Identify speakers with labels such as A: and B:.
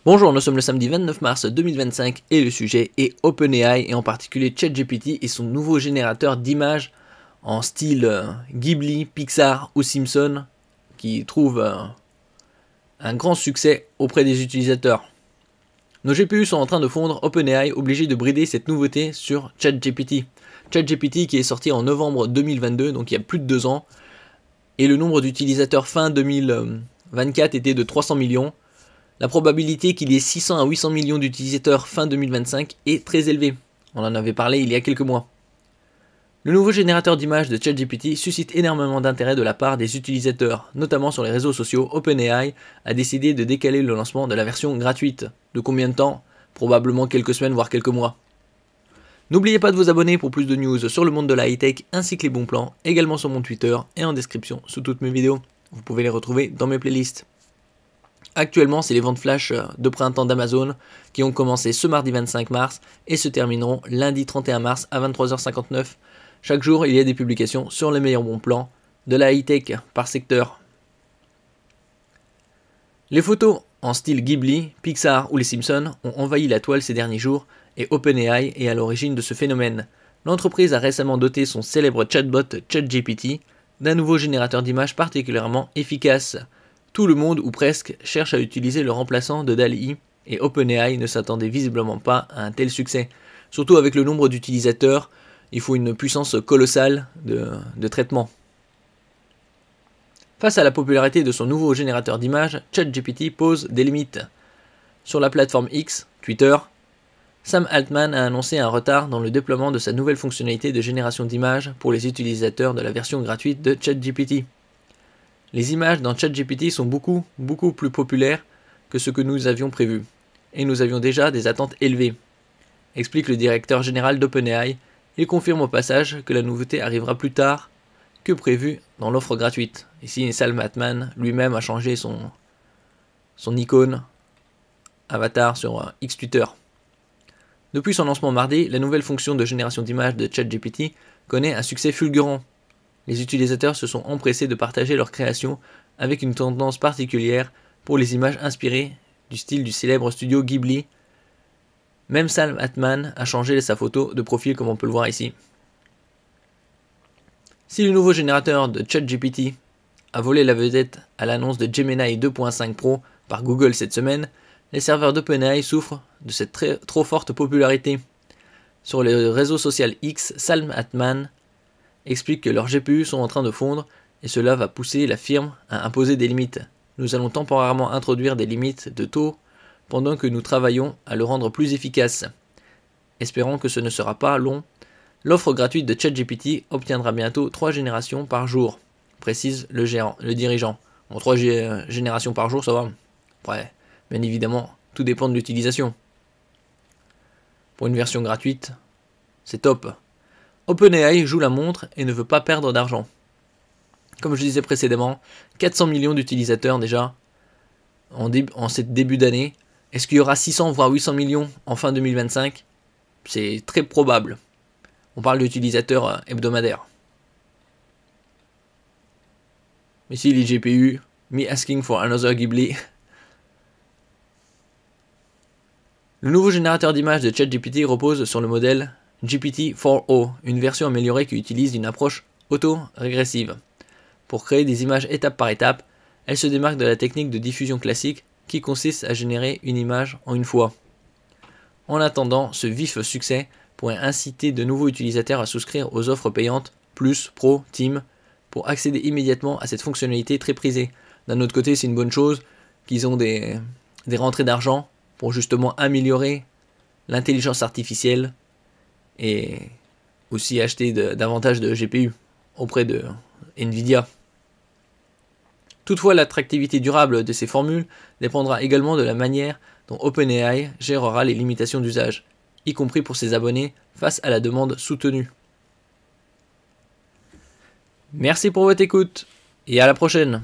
A: Bonjour, nous sommes le samedi 29 mars 2025 et le sujet est OpenAI et en particulier ChatGPT et son nouveau générateur d'images en style Ghibli, Pixar ou Simpson qui trouve un grand succès auprès des utilisateurs. Nos GPU sont en train de fondre, OpenAI obligé de brider cette nouveauté sur ChatGPT. ChatGPT qui est sorti en novembre 2022, donc il y a plus de 2 ans, et le nombre d'utilisateurs fin 2024 était de 300 millions. La probabilité qu'il y ait 600 à 800 millions d'utilisateurs fin 2025 est très élevée. On en avait parlé il y a quelques mois. Le nouveau générateur d'images de ChatGPT suscite énormément d'intérêt de la part des utilisateurs, notamment sur les réseaux sociaux. OpenAI a décidé de décaler le lancement de la version gratuite. De combien de temps? Probablement quelques semaines voire quelques mois. N'oubliez pas de vous abonner pour plus de news sur le monde de la high-tech ainsi que les bons plans, également sur mon Twitter et en description sous toutes mes vidéos. Vous pouvez les retrouver dans mes playlists. Actuellement, c'est les ventes flash de printemps d'Amazon qui ont commencé ce mardi 25 mars et se termineront lundi 31 mars à 23h59. Chaque jour, il y a des publications sur les meilleurs bons plans de la high-tech par secteur. Les photos en style Ghibli, Pixar ou les Simpsons ont envahi la toile ces derniers jours et OpenAI est à l'origine de ce phénomène. L'entreprise a récemment doté son célèbre chatbot ChatGPT d'un nouveau générateur d'images particulièrement efficace. Tout le monde, ou presque, cherche à utiliser le remplaçant de DALL-E et OpenAI ne s'attendait visiblement pas à un tel succès. Surtout avec le nombre d'utilisateurs, il faut une puissance colossale de traitement. Face à la popularité de son nouveau générateur d'images, ChatGPT pose des limites. Sur la plateforme X, Twitter, Sam Altman a annoncé un retard dans le déploiement de sa nouvelle fonctionnalité de génération d'images pour les utilisateurs de la version gratuite de ChatGPT. Les images dans ChatGPT sont beaucoup plus populaires que ce que nous avions prévu, et nous avions déjà des attentes élevées, explique le directeur général d'OpenAI. Il confirme au passage que la nouveauté arrivera plus tard que prévu dans l'offre gratuite. Ici, Sam Altman lui-même a changé son icône avatar sur X Twitter. Depuis son lancement mardi, la nouvelle fonction de génération d'images de ChatGPT connaît un succès fulgurant. Les utilisateurs se sont empressés de partager leurs créations avec une tendance particulière pour les images inspirées du style du célèbre studio Ghibli. Même Sam Altman a changé sa photo de profil comme on peut le voir ici. Si le nouveau générateur de ChatGPT a volé la vedette à l'annonce de Gemini 2.5 Pro par Google cette semaine, les serveurs d'OpenAI souffrent de cette trop forte popularité. Sur le réseau social X, Sam Altman explique que leurs GPU sont en train de fondre et cela va pousser la firme à imposer des limites. Nous allons temporairement introduire des limites de taux pendant que nous travaillons à le rendre plus efficace. Espérons que ce ne sera pas long. L'offre gratuite de ChatGPT obtiendra bientôt 3 générations par jour, précise le dirigeant. Bon, 3 générations par jour, ça va. Ouais, bien évidemment, tout dépend de l'utilisation. Pour une version gratuite, c'est top. OpenAI joue la montre et ne veut pas perdre d'argent. Comme je disais précédemment, 400 millions d'utilisateurs déjà en cette début d'année. Est-ce qu'il y aura 600 voire 800 millions en fin 2025? C'est très probable. On parle d'utilisateurs hebdomadaires. Ici les GPU, me asking for another Ghibli. Le nouveau générateur d'images de ChatGPT repose sur le modèle GPT-4o, une version améliorée qui utilise une approche auto-régressive. Pour créer des images étape par étape, elle se démarque de la technique de diffusion classique qui consiste à générer une image en une fois. En attendant, ce vif succès pourrait inciter de nouveaux utilisateurs à souscrire aux offres payantes Plus, Pro, Team pour accéder immédiatement à cette fonctionnalité très prisée. D'un autre côté, c'est une bonne chose qu'ils ont des rentrées d'argent pour justement améliorer l'intelligence artificielle et aussi acheter davantage de GPU auprès de Nvidia. Toutefois, l'attractivité durable de ces formules dépendra également de la manière dont OpenAI gérera les limitations d'usage, y compris pour ses abonnés face à la demande soutenue. Merci pour votre écoute et à la prochaine.